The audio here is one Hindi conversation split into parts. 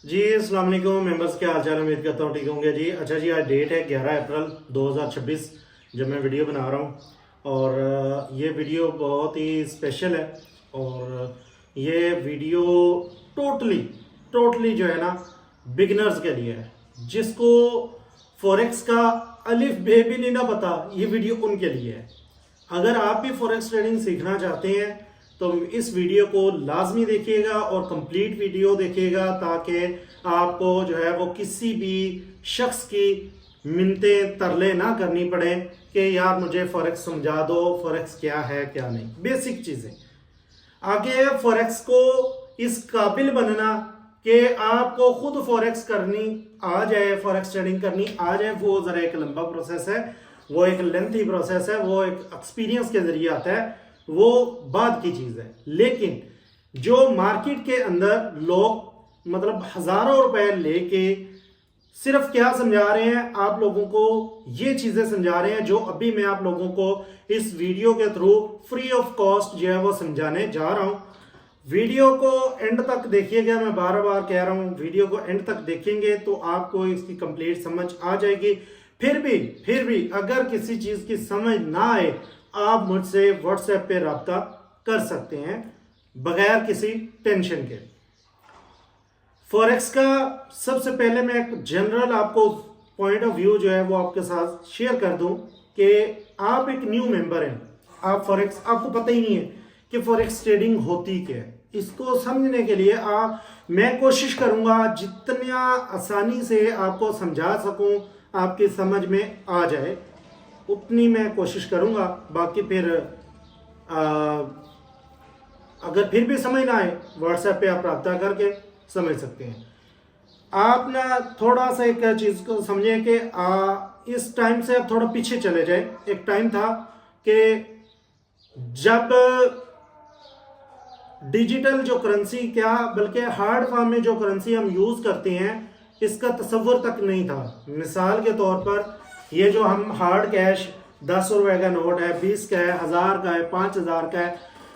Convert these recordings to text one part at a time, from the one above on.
जी अस्सलाम वालेकुम मेंबर्स, क्या हाल चाल है। उम्मीद करता हूँ ठीक होंगे जी। अच्छा जी, आज डेट है 11 अप्रैल 2026 जब मैं वीडियो बना रहा हूँ। और ये वीडियो बहुत ही स्पेशल है। और ये वीडियो टोटली टोटली जो है ना, बिगिनर्स के लिए है। जिसको फॉरेक्स का अलिफ बे भी नहीं ना पता, ये वीडियो उनके लिए है। अगर आप भी फॉरेक्स ट्रेडिंग सीखना चाहते हैं तो इस वीडियो को लाजमी देखिएगा और कंप्लीट वीडियो देखिएगा, ताकि आपको जो है वो किसी भी शख्स की मिन्नतें तरले ना करनी पड़े कि यार मुझे फॉरेक्स समझा दो, फॉरेक्स क्या है क्या नहीं, बेसिक चीज़ें। आगे फॉरेक्स को इस काबिल बनना कि आपको खुद फॉरेक्स करनी आ जाए, फॉरेक्स ट्रेडिंग करनी आ जाए, वो ज़रा एक लंबा प्रोसेस है, वो एक लेंथी प्रोसेस है, वो एक एक्सपीरियंस के जरिए आता है, वो बाद की चीज़ है। लेकिन जो मार्केट के अंदर लोग मतलब हज़ारों रुपए लेके सिर्फ क्या समझा रहे हैं, आप लोगों को ये चीज़ें समझा रहे हैं जो अभी मैं आप लोगों को इस वीडियो के थ्रू फ्री ऑफ कॉस्ट जो है वो समझाने जा रहा हूं। वीडियो को एंड तक देखिएगा, मैं बार बार कह रहा हूं, वीडियो को एंड तक देखेंगे तो आपको इसकी कंप्लीट समझ आ जाएगी। फिर भी अगर किसी चीज़ की समझ ना आए, आप मुझसे व्हाट्सएप पे रब्ता कर सकते हैं बगैर किसी टेंशन के। फॉरेक्स का सबसे पहले मैं एक जनरल आपको पॉइंट ऑफ व्यू जो है वो आपके साथ शेयर कर दूं कि आप एक न्यू मेंबर हैं, आप फॉरेक्स आपको पता ही नहीं है कि फॉरेक्स ट्रेडिंग होती क्या है। इसको समझने के लिए मैं कोशिश करूंगा जितना आसानी से आपको समझा सकूं, आपकी समझ में आ जाए, उतनी मैं कोशिश करूंगा। बाकी फिर अगर फिर भी समझ ना आए, व्हाट्सएप पे आप रब्ता करके समझ सकते हैं। आप ना थोड़ा सा एक चीज़ को समझें कि इस टाइम से आप थोड़ा पीछे चले जाए। एक टाइम था कि जब डिजिटल जो करेंसी, क्या बल्कि हार्ड फॉर्म में जो करेंसी हम यूज़ करते हैं, इसका तसव्वुर तक नहीं था। मिसाल के तौर पर ये जो हम हार्ड कैश 10 रुपए का नोट है, 20 का है, 1000 का है, 5000 का है,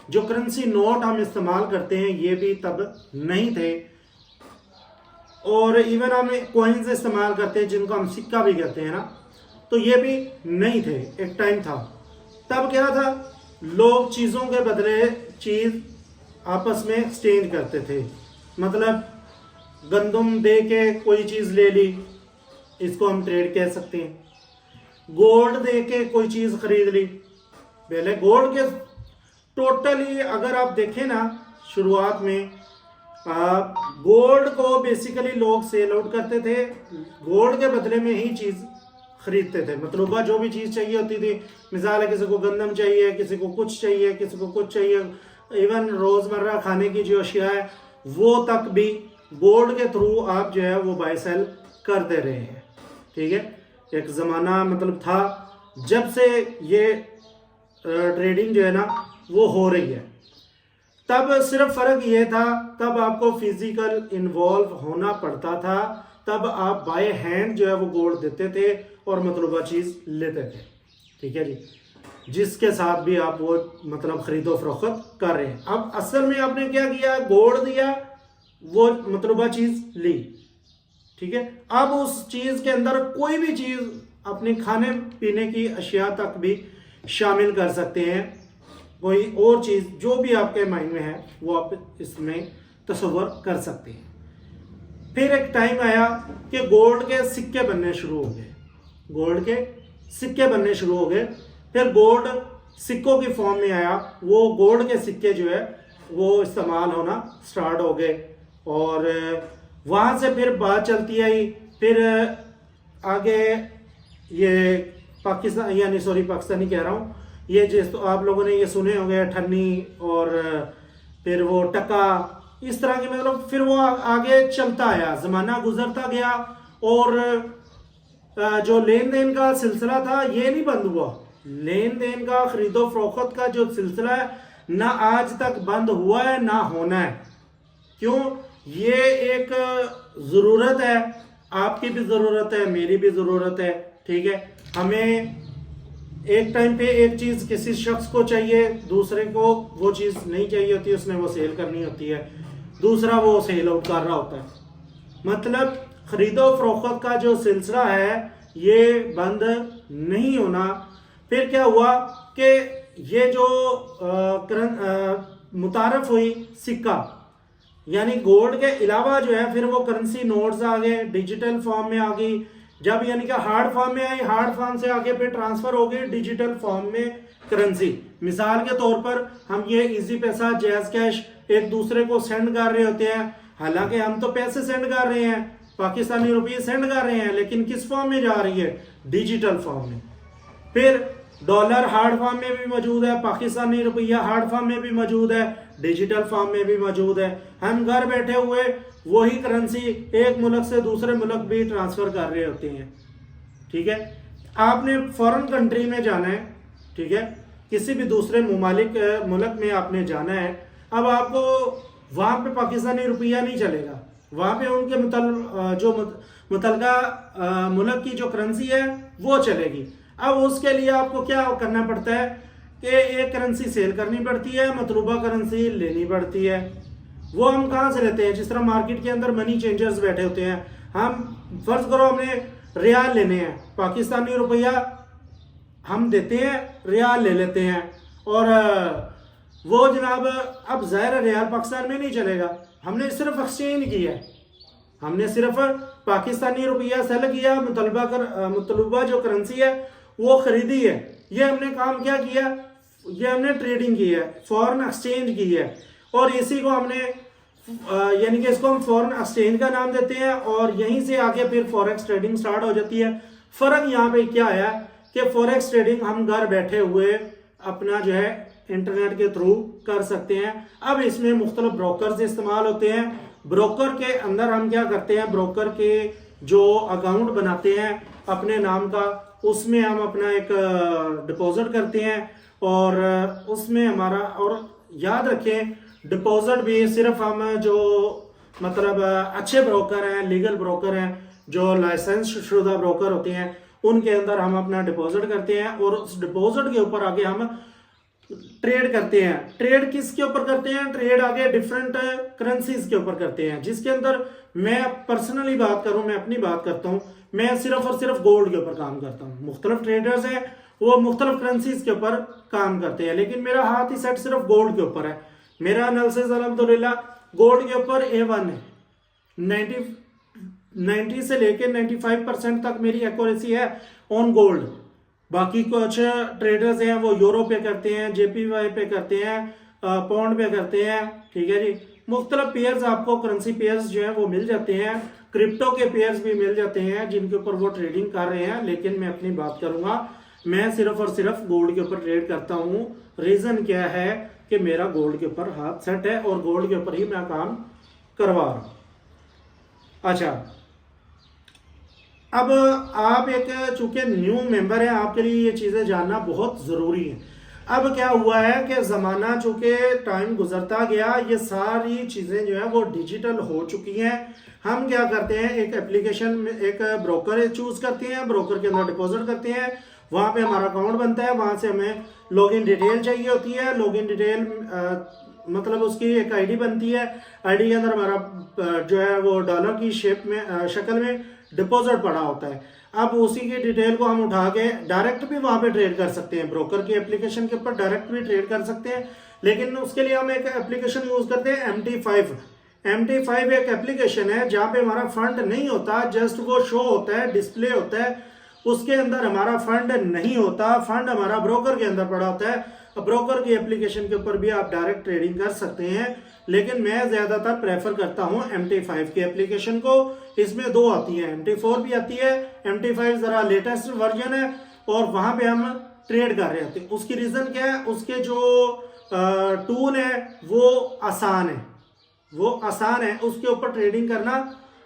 जो करेंसी नोट हम इस्तेमाल करते हैं ये भी तब नहीं थे। और इवन हम कॉइन्स इस्तेमाल करते हैं जिनको हम सिक्का भी कहते हैं ना, तो ये भी नहीं थे। एक टाइम था, तब क्या था, लोग चीज़ों के बदले चीज़ आपस में एक्सचेंज करते थे। मतलब गंदम दे के कोई चीज़ ले ली, इसको हम ट्रेड कह सकते हैं। गोल्ड दे के कोई चीज़ खरीद ली। पहले गोल्ड के टोटली अगर आप देखें ना, शुरुआत में गोल्ड को बेसिकली लोग सेल आउट करते थे, गोल्ड के बदले में ही चीज़ खरीदते थे। मतलब जो भी चीज़ चाहिए होती थी, मिसाल है किसी को गंदम चाहिए, किसी को कुछ चाहिए, किसी को कुछ चाहिए, इवन रोज़मर्रा खाने की जो अशिया है वो तक भी गोल्ड के थ्रू आप जो है वो बाय सेल करते रहे हैं। ठीक है, एक ज़माना मतलब था जब से ये ट्रेडिंग जो है ना वो हो रही है। तब सिर्फ फ़र्क ये था, तब आपको फिजिकल इन्वॉल्व होना पड़ता था, तब आप बाय हैंड जो है वो गोल्ड देते थे और मतलूबा चीज़ लेते थे। ठीक है जी, जिसके साथ भी आप वो मतलब खरीदो फरोख्त कर रहे हैं। अब असल में आपने क्या किया, गोल्ड दिया, वो मतलूबा चीज़ ली। ठीक है, अब उस चीज़ के अंदर कोई भी चीज़ अपने खाने पीने की अशिया तक भी शामिल कर सकते हैं। कोई और चीज़ जो भी आपके माइंड में है वो आप इसमें तसव्वुर कर सकते हैं। फिर एक टाइम आया कि गोल्ड के सिक्के बनने शुरू हो गए, गोल्ड के सिक्के बनने शुरू हो गए। फिर गोल्ड सिक्कों की फॉर्म में आया, वो गोल्ड के सिक्के जो है वो इस्तेमाल होना स्टार्ट हो गए। और वहाँ से फिर बात चलती आई, फिर आगे ये पाकिस्तान यानी सॉरी पाकिस्तानी कह रहा हूँ, ये जिस तो आप लोगों ने ये सुने होंगे अठन्नी और फिर वो टका, इस तरह के मतलब फिर वो आगे चलता आया, ज़माना गुजरता गया और जो लेन देन का सिलसिला था ये नहीं बंद हुआ। लेन देन का खरीदो फरोख्त का जो सिलसिला है ना आज तक बंद हुआ है ना होना है। क्यों, ये एक ज़रूरत है, आपकी भी ज़रूरत है, मेरी भी ज़रूरत है। ठीक है, हमें एक टाइम पे एक चीज़ किसी शख्स को चाहिए, दूसरे को वो चीज़ नहीं चाहिए होती, उसने वो सेल करनी होती है, दूसरा वो सेल आउट कर रहा होता है। मतलब खरीदो फरोख्त का जो सिलसिला है ये बंद नहीं होना। फिर क्या हुआ कि ये जो मुतारफ हुई सिक्का यानी गोल्ड के अलावा जो है फिर वो करेंसी नोट्स आ गए, डिजिटल फॉर्म में आ गई। जब यानी कि हार्ड फॉर्म में आई, हार्ड फॉर्म से आगे फिर ट्रांसफर हो गई डिजिटल फॉर्म में करेंसी। मिसाल के तौर पर हम ये इजी पैसा, जैज कैश एक दूसरे को सेंड कर रहे होते हैं, हालांकि हम तो पैसे सेंड कर रहे हैं, पाकिस्तानी रुपये सेंड कर रहे हैं, लेकिन किस फॉर्म में जा रही है? डिजिटल फॉर्म में। फिर डॉलर हार्ड फॉर्म में भी मौजूद है, पाकिस्तानी रुपया हार्ड फॉर्म में भी मौजूद है, डिजिटल फॉर्म में भी मौजूद है। हम घर बैठे हुए वही करेंसी एक मुल्क से दूसरे मुल्क भी ट्रांसफर कर रहे होते हैं। ठीक है, आपने फॉरेन कंट्री में जाना है, ठीक है, किसी भी दूसरे मुल्क में आपने जाना है। अब आपको वहां पे पाकिस्तानी रुपया नहीं चलेगा, वहां पे उनके मुतलका मुल्क की जो करेंसी है वो चलेगी। अब उसके लिए आपको क्या करना पड़ता है कि एक करेंसी सेल करनी पड़ती है, मतलूबा करेंसी लेनी पड़ती है। वो हम कहाँ से लेते हैं? जिस तरह मार्केट के अंदर मनी चेंजर्स बैठे होते हैं, हम फर्ज करो हमने रियाल लेने हैं, पाकिस्तानी रुपया हम देते हैं, रियाल ले लेते हैं, और वो जनाब अब ज़ाहिर रियाल पाकिस्तान में नहीं चलेगा, हमने सिर्फ एक्सचेंज किया है, हमने सिर्फ पाकिस्तानी रुपया सेल किया, मुतलबा जो करेंसी है वो खरीदी है। ये हमने काम क्या किया? ये हमने ट्रेडिंग की है, फॉरेन एक्सचेंज की है, और इसी को हमने यानी कि इसको हम फॉरेन एक्सचेंज का नाम देते हैं, और यहीं से आगे फिर फॉरेक्स ट्रेडिंग स्टार्ट हो जाती है। फ़र्क यहाँ पे क्या है कि फॉरेक्स ट्रेडिंग हम घर बैठे हुए अपना जो है इंटरनेट के थ्रू कर सकते हैं। अब इसमें मुख्तलिफ ब्रोकर्स इस्तेमाल होते हैं। ब्रोकर के अंदर हम क्या करते हैं, ब्रोकर के जो अकाउंट बनाते हैं अपने नाम का, उसमें हम अपना एक डिपॉजिट करते हैं, और उसमें हमारा, और याद रखें डिपॉजिट भी सिर्फ हम जो मतलब अच्छे ब्रोकर हैं, लीगल ब्रोकर हैं, जो लाइसेंस शुदा ब्रोकर होते हैं, उनके अंदर हम अपना डिपॉजिट करते हैं, और उस डिपॉजिट के ऊपर आगे हम ट्रेड करते हैं। ट्रेड किसके ऊपर करते हैं? ट्रेड आगे डिफरेंट करेंसीज के ऊपर करते हैं, जिसके अंदर मैं पर्सनली बात करूं, मैं अपनी बात करता हूं, मैं सिर्फ और सिर्फ गोल्ड के ऊपर काम करता हूं। मुख्तलिफ ट्रेडर्स हैं, वो मुख्तलिफ करेंसीज के ऊपर काम करते हैं, लेकिन मेरा हाथ ही सेट सिर्फ गोल्ड के ऊपर है। मेरा एनालिसिस अल्हम्दुलिल्लाह गोल्ड के ऊपर A1 है। 90 से लेकर 95% तक मेरी एक्यूरेसी है ऑन गोल्ड। बाकी कुछ ट्रेडर्स हैं वो यूरो पे करते हैं, JPY पे करते हैं, पाउंड पे करते हैं। ठीक है जी, मुख्तलिफ पेयर्स आपको करेंसी पेयर्स जो है वो मिल जाते हैं, क्रिप्टो के पेयर्स भी मिल जाते हैं जिनके ऊपर वो ट्रेडिंग कर रहे हैं। लेकिन मैं अपनी बात करूंगा, मैं सिर्फ और सिर्फ गोल्ड के ऊपर ट्रेड करता हूं। रीजन क्या है कि मेरा गोल्ड के ऊपर हाथ सेट है और गोल्ड के ऊपर ही मैं काम करवा रहा हूं। अच्छा, अब आप एक चूंकि न्यू मेंबर हैं, आपके लिए ये चीज़ें जानना बहुत ज़रूरी है। अब क्या हुआ है कि ज़माना चूंकि टाइम गुजरता गया, ये सारी चीज़ें जो है वो डिजिटल हो चुकी हैं। हम क्या करते हैं, एक एप्लीकेशन में एक ब्रोकर चूज़ करते हैं, ब्रोकर के अंदर डिपॉजिट करते हैं, वहाँ पे हमारा अकाउंट बनता है, वहाँ से हमें लॉगिन डिटेल चाहिए होती है। लॉगिन डिटेल मतलब उसकी एक आईडी बनती है, आईडी के अंदर हमारा जो है वो डॉलर की शेप में शक्ल में डिपॉजिट पड़ा होता है। अब उसी की डिटेल को हम उठा के डायरेक्ट भी वहाँ पे ट्रेड कर सकते हैं, ब्रोकर की एप्लीकेशन के ऊपर डायरेक्ट भी ट्रेड कर सकते हैं, लेकिन उसके लिए हम एक एप्लीकेशन यूज़ करते हैं MT5। MT5 एक एप्लीकेशन है जहाँ पे हमारा फंड नहीं होता, जस्ट वो शो होता है, डिस्प्ले होता है, उसके अंदर हमारा फंड नहीं होता, फंड हमारा ब्रोकर के अंदर पड़ा होता है। ब्रोकर की एप्लीकेशन के ऊपर भी आप डायरेक्ट ट्रेडिंग कर सकते हैं, लेकिन मैं ज़्यादातर प्रेफर करता हूं MT5 की एप्लीकेशन को। इसमें दो आती है, MT4 भी आती है, MT5 ज़रा लेटेस्ट वर्जन है, और वहाँ पे हम ट्रेड कर रहे होते हैं। उसकी रीज़न क्या है, उसके जो टूल है वो आसान है, वो आसान है, उसके ऊपर ट्रेडिंग करना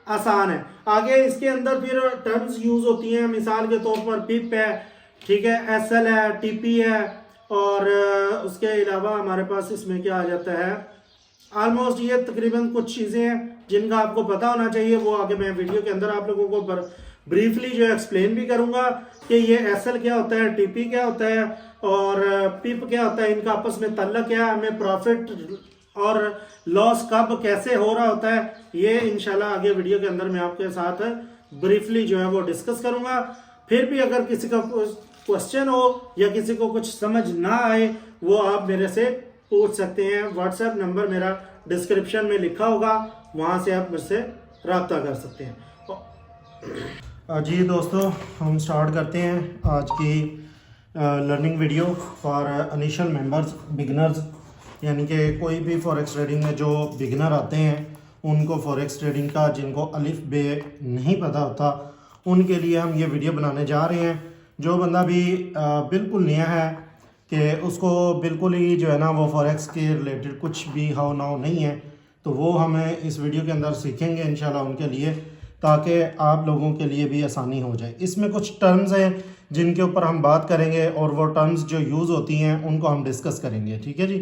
आसान है। आगे इसके अंदर फिर टर्म्स यूज़ होती हैं, मिसाल के तौर पर पिप है, ठीक है, SL है, TP है, और उसके अलावा हमारे पास इसमें क्या आ जाता है, ऑलमोस्ट ये तकरीबन कुछ चीज़ें हैं जिनका आपको पता होना चाहिए। वो आगे मैं वीडियो के अंदर आप लोगों को ब्रीफली जो है एक्सप्लेन भी करूंगा कि ये SL क्या होता है, TP क्या होता है, और पिप क्या होता है, इनका आपस में तल्लक क्या है, हमें प्रॉफिट और लॉस कब कैसे हो रहा होता है, ये इंशाल्लाह आगे वीडियो के अंदर मैं आपके साथ ब्रीफली जो है वो डिस्कस करूंगा। फिर भी अगर किसी का क्वेश्चन हो या किसी को कुछ समझ ना आए, वो आप मेरे से पूछ सकते हैं। व्हाट्सएप नंबर मेरा डिस्क्रिप्शन में लिखा होगा, वहाँ से आप मुझसे रब्ता कर सकते हैं। जी दोस्तों, हम स्टार्ट करते हैं आज की learning video for initial members, beginners, यानी कि कोई भी फॉरेक्स ट्रेडिंग में जो बिगनर आते हैं उनको फॉरेक्स ट्रेडिंग का, जिनको अलिफ बे नहीं पता होता, उनके लिए हम ये वीडियो बनाने जा रहे हैं। जो बंदा भी बिल्कुल नया है कि उसको बिल्कुल ही जो है ना वो फॉरेक्स के रिलेटेड कुछ भी हाउ नाउ नहीं है, तो वो हमें इस वीडियो के अंदर सीखेंगे इंशाल्लाह उनके लिए, ताकि आप लोगों के लिए भी आसानी हो जाए। इसमें कुछ टर्म्स हैं जिनके ऊपर हम बात करेंगे और वो टर्म्स जो यूज़ होती हैं उनको हम डिस्कस करेंगे, ठीक है जी।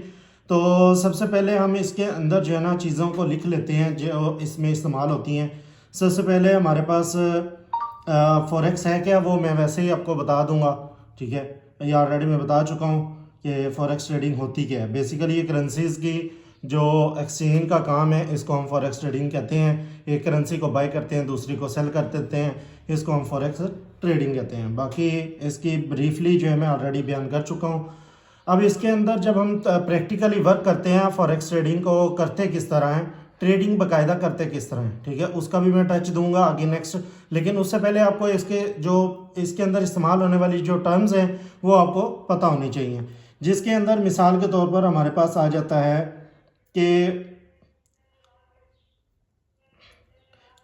तो सबसे पहले हम इसके अंदर जो है ना चीज़ों को लिख लेते हैं जो इसमें इस्तेमाल होती हैं। सबसे पहले हमारे पास फॉरेक्स है क्या, वो मैं वैसे ही आपको बता दूंगा, ठीक है। ये ऑलरेडी मैं बता चुका हूँ कि फॉरेक्स ट्रेडिंग होती क्या है। बेसिकली ये करेंसीज़ की जो एक्सचेंज का काम है, इसको हम फॉरेक्स ट्रेडिंग कहते हैं। एक करेंसी को बाय करते हैं, दूसरी को सेल कर देते हैं, इसको हम फॉरेक्स ट्रेडिंग कहते हैं। बाकी इसकी ब्रीफली जो है मैं ऑलरेडी बयान कर चुका हूँ। अब इसके अंदर जब हम प्रैक्टिकली वर्क करते हैं, फॉरेक्स ट्रेडिंग को करते किस तरह हैं, ट्रेडिंग बाकायदा करते किस तरह हैं, ठीक है, उसका भी मैं टच दूंगा आगे नेक्स्ट। लेकिन उससे पहले आपको इसके अंदर इस्तेमाल होने वाली जो टर्म्स हैं वो आपको पता होनी चाहिए। जिसके अंदर मिसाल के तौर पर हमारे पास आ जाता है कि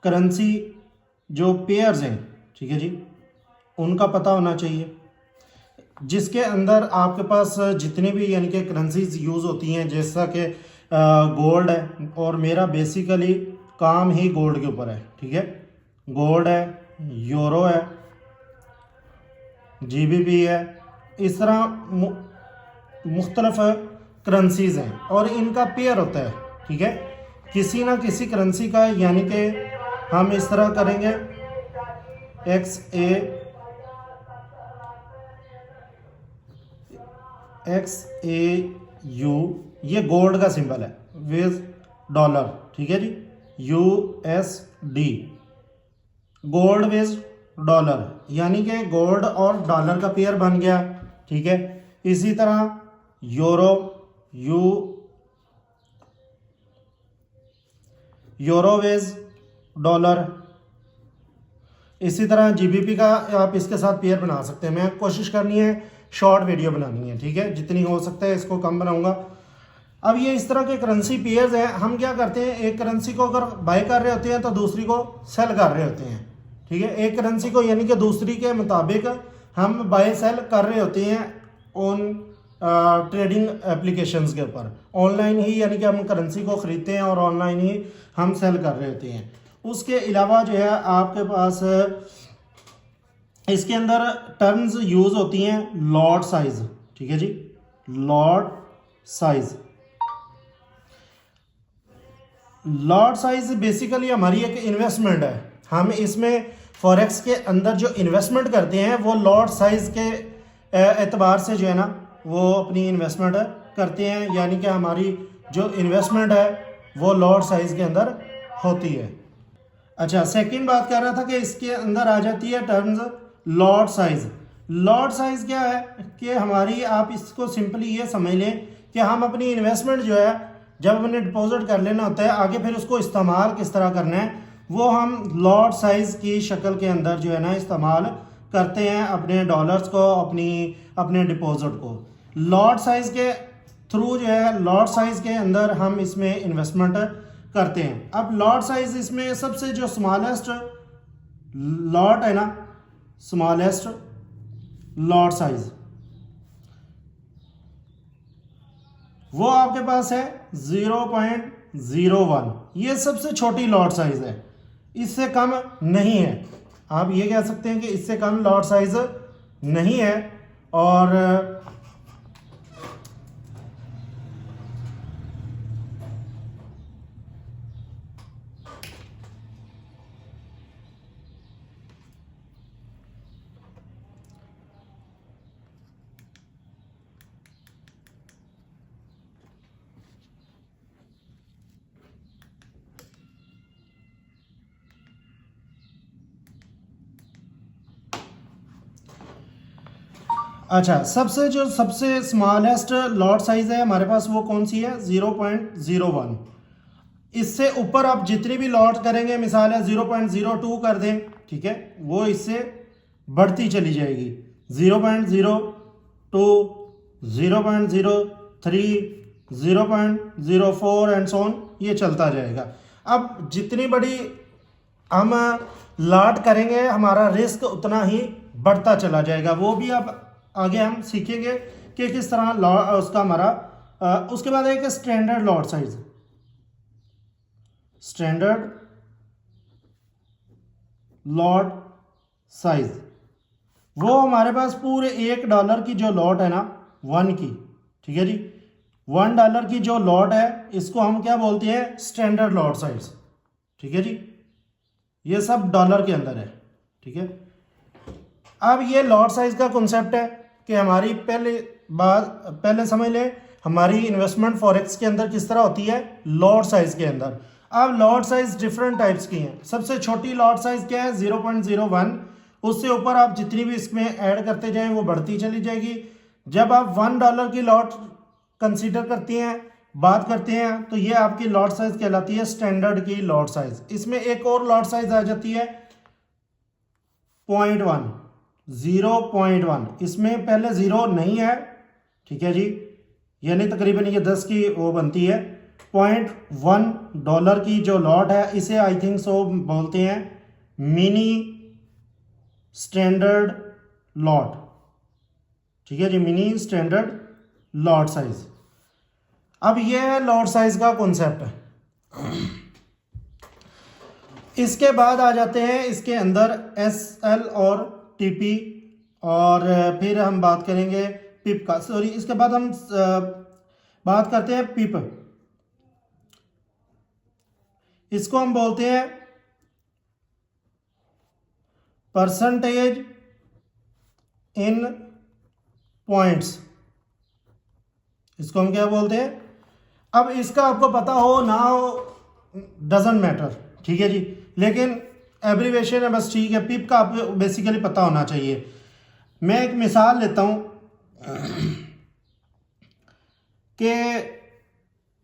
करेंसी जो पेयर्स हैं, ठीक है जी, उनका पता होना चाहिए। जिसके अंदर आपके पास जितनी भी यानी कि करेंसीज यूज़ होती हैं, जैसा कि गोल्ड है, और मेरा बेसिकली काम ही गोल्ड के ऊपर है, ठीक है। गोल्ड है, यूरो है, जीबीपी है, इस तरह मुख्तलिफ करेंसीज हैं और इनका पेयर होता है, ठीक है, किसी ना किसी करेंसी का। यानी कि हम इस तरह करेंगे XAU, ये गोल्ड का सिंबल है, विद डॉलर, ठीक है जी, USD, गोल्ड विद डॉलर, यानी कि गोल्ड और डॉलर का पेयर बन गया, ठीक है। इसी तरह यूरो, यूरो विद डॉलर। इसी तरह जीबीपी का आप इसके साथ पेयर बना सकते हैं। मैं कोशिश करनी है शॉर्ट वीडियो बनानी है, ठीक है, जितनी हो सकता है इसको कम बनाऊंगा। अब ये इस तरह के करेंसी पेयर्स हैं। हम क्या करते हैं, एक करेंसी को अगर बाय कर रहे होते हैं तो दूसरी को सेल कर रहे होते हैं, ठीक है। एक करेंसी को यानी कि दूसरी के मुताबिक हम बाय सेल कर रहे होते हैं ऑन ट्रेडिंग एप्लीकेशंस के ऊपर, ऑनलाइन ही, यानी कि हम करेंसी को ख़रीदते हैं और ऑनलाइन ही हम सेल कर रहे होते हैं। उसके अलावा जो है आपके पास इसके अंदर टर्म्स यूज़ होती हैं लॉट साइज, ठीक है जी, lot size. Lot size basically हमारी एक इन्वेस्टमेंट है। हम इसमें फॉरेक्स के अंदर जो इन्वेस्टमेंट करते हैं वो लॉट साइज के एतबार से जो है ना वो अपनी इन्वेस्टमेंट करते हैं, यानी कि हमारी जो इन्वेस्टमेंट है वो लॉट साइज के अंदर होती है। अच्छा, सेकंड बात कर रहा था कि इसके अंदर आ जाती है terms lot size. Lot size क्या है कि हमारी, आप इसको सिंपली ये समझ लें कि हम अपनी इन्वेस्टमेंट जो है जब हमने डिपॉजिट कर लेना होता है, आगे फिर उसको इस्तेमाल किस तरह करना है वो हम लॉट साइज की शक्ल के अंदर जो है ना इस्तेमाल करते हैं अपने डॉलर्स को, अपने डिपॉजिट को। लॉट साइज के थ्रू जो है, लॉट साइज के अंदर हम इसमें इन्वेस्टमेंट करते हैं। अब लॉट साइज इसमें सबसे जो स्मॉलेस्ट लॉट है ना, स्मॉलेस्ट लॉट साइज, वो आपके पास है 0.01। ये सबसे छोटी लॉट साइज है, इससे कम नहीं है। आप ये कह सकते हैं कि इससे कम लॉट साइज नहीं है। और अच्छा, सबसे स्मॉलेस्ट लॉट साइज है हमारे पास वो कौन सी है? 0.01। इससे ऊपर आप जितनी भी लॉट करेंगे, मिसाल है 0.02 कर दें, ठीक है, वो इससे बढ़ती चली जाएगी। 0.02, 0.03, 0.04 एंड सो ऑन, ये चलता जाएगा। अब जितनी बड़ी हम लॉट करेंगे हमारा रिस्क उतना ही बढ़ता चला जाएगा। वो भी अब आगे हम सीखेंगे कि किस तरह लॉट उसका हमारा उसके बाद एक standard lot size. Standard lot size वो हमारे पास पूरे $1 की जो लॉट है ना, 1 की, ठीक है जी, $1 की जो लॉट है इसको हम क्या बोलते हैं? स्टैंडर्ड लॉट साइज, ठीक है जी। ये सब डॉलर के अंदर है, ठीक है। अब ये लॉट साइज का कॉन्सेप्ट है कि हमारी पहले समझ ले हमारी इन्वेस्टमेंट फॉरेक्स के अंदर किस तरह होती है, लॉट साइज के अंदर। अब लॉट साइज डिफरेंट टाइप्स की हैं। सबसे छोटी लॉट साइज क्या है? 0.01। उससे ऊपर आप जितनी भी इसमें ऐड करते जाएं वो बढ़ती चली जाएगी। जब आप $1 की लॉट कंसीडर करती हैं, बात करते हैं, तो ये आपकी लॉट साइज कहलाती है स्टैंडर्ड की लॉट साइज। इसमें एक और लॉट साइज आ जाती है 0.1, 0.1। इसमें पहले 0 नहीं है, ठीक है जी, यानी तकरीबन ये 10 की वो बनती है। $0.1 की जो लॉट है इसे आई थिंक सो बोलते हैं मिनी स्टैंडर्ड लॉट, ठीक है जी, मिनी स्टैंडर्ड लॉट साइज। अब ये है लॉट साइज का कॉन्सेप्ट। इसके बाद आ जाते हैं इसके अंदर SL और TP, और फिर हम बात करेंगे पिप का। सॉरी, इसके बाद हम बात करते हैं पिप। इसको हम बोलते हैं परसेंटेज इन पॉइंट्स। इसको हम क्या बोलते हैं? अब इसका आपको पता हो ना हो डजंट मैटर, ठीक है जी, लेकिन एब्रीवेशन है बस, ठीक है। पिप का आपको बेसिकली पता होना चाहिए। मैं एक मिसाल लेता हूं कि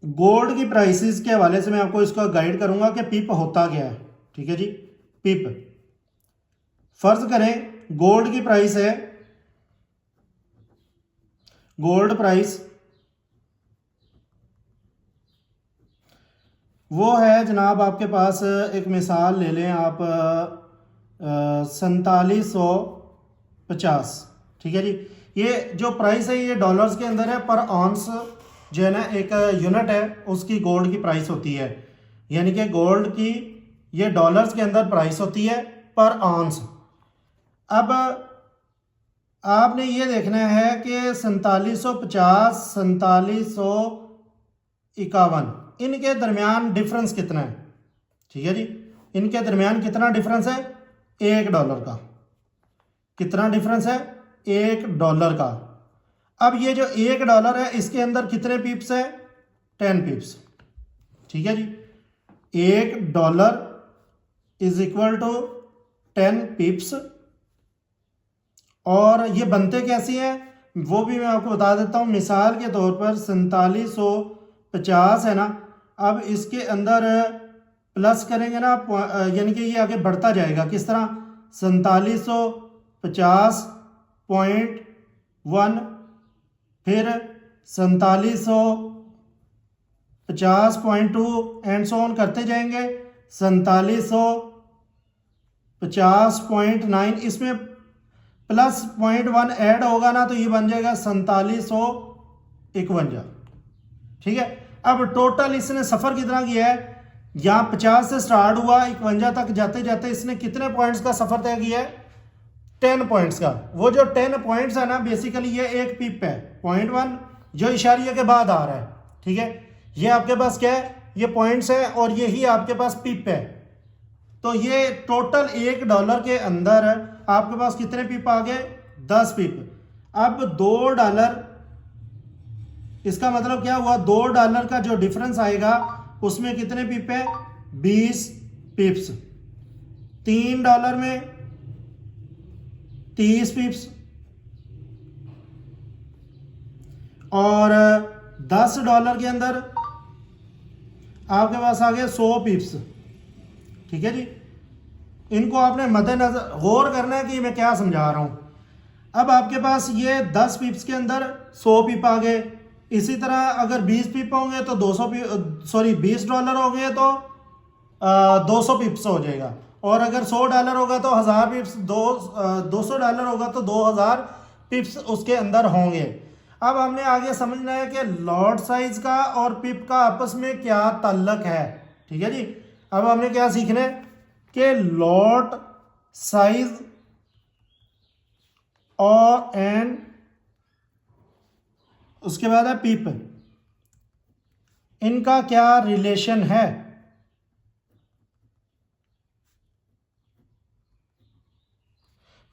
गोल्ड की प्राइसेस के हवाले से मैं आपको इसका गाइड करूंगा कि पिप होता क्या है, ठीक है जी। पिप, फर्ज करें गोल्ड की प्राइस है, गोल्ड प्राइस वो है जनाब आपके पास, एक मिसाल ले लें आप 4750, ठीक है जी। ये जो प्राइस है ये डॉलर्स के अंदर है, पर ऑन्स जो है ना एक यूनिट है उसकी गोल्ड की प्राइस होती है, यानी कि गोल्ड की ये डॉलर्स के अंदर प्राइस होती है पर ऑन्स। अब आपने ये देखना है कि 4750, 4751, इनके दरमियान डिफरेंस कितना है, ठीक है जी। इनके दरमियान कितना डिफरेंस है? $1 का। कितना डिफरेंस है? $1 का। अब ये जो $1 है इसके अंदर कितने पिप्स है? 10 पिप्स, ठीक है जी। $1 इज इक्वल टू 10 पिप्स। और ये बनते कैसी हैं वो भी मैं आपको बता देता हूँ। मिसाल के तौर पर 4750 है ना, अब इसके अंदर प्लस करेंगे ना, यानी कि ये आगे बढ़ता जाएगा। किस तरह? 4750.1, फिर 4750.2 एंड सो ऑन करते जाएंगे। 4750.9, इसमें प्लस 0.1 ऐड होगा ना तो ये बन जाएगा 4751, ठीक है। अब टोटल इसने सफर कितना किया है? यहाँ 50 से स्टार्ट हुआ, 51 तक जाते जाते इसने कितने पॉइंट्स का सफर तय किया है? 10 पॉइंट्स का। वो जो 10 पॉइंट्स है ना, बेसिकली ये एक पिप है, 0.1 जो इशारिया के बाद आ रहा है, ठीक है। ये आपके पास क्या है? ये पॉइंट्स है और यही आपके पास पिप है। तो ये टोटल $1 के अंदर आपके पास कितने पिप आ गए? 10 पिप। अब $2, इसका मतलब क्या हुआ? $2 का जो डिफरेंस आएगा उसमें कितने पिप है? 20 पिप्स। $3 में 30 पिप्स, और $10 के अंदर आपके पास आ गए 100 पिप्स। ठीक है जी, इनको आपने मद्देनजर गौर करना है कि मैं क्या समझा रहा हूँ। अब आपके पास ये 10 पिप्स के अंदर 100 पिप आ गए। इसी तरह अगर 20 पिप होंगे तो $20 हो गए तो 200 पिप्स हो जाएगा। और अगर $100 होगा तो 1000 पिप्स, $200 होगा तो 2000 पिप्स उसके अंदर होंगे। अब हमने आगे समझना है कि लॉट साइज का और पिप का आपस में क्या ताल्लुक है। ठीक है जी, अब हमने क्या सीखना है कि लॉट साइज और एंड उसके बाद है पिप, इनका क्या रिलेशन है।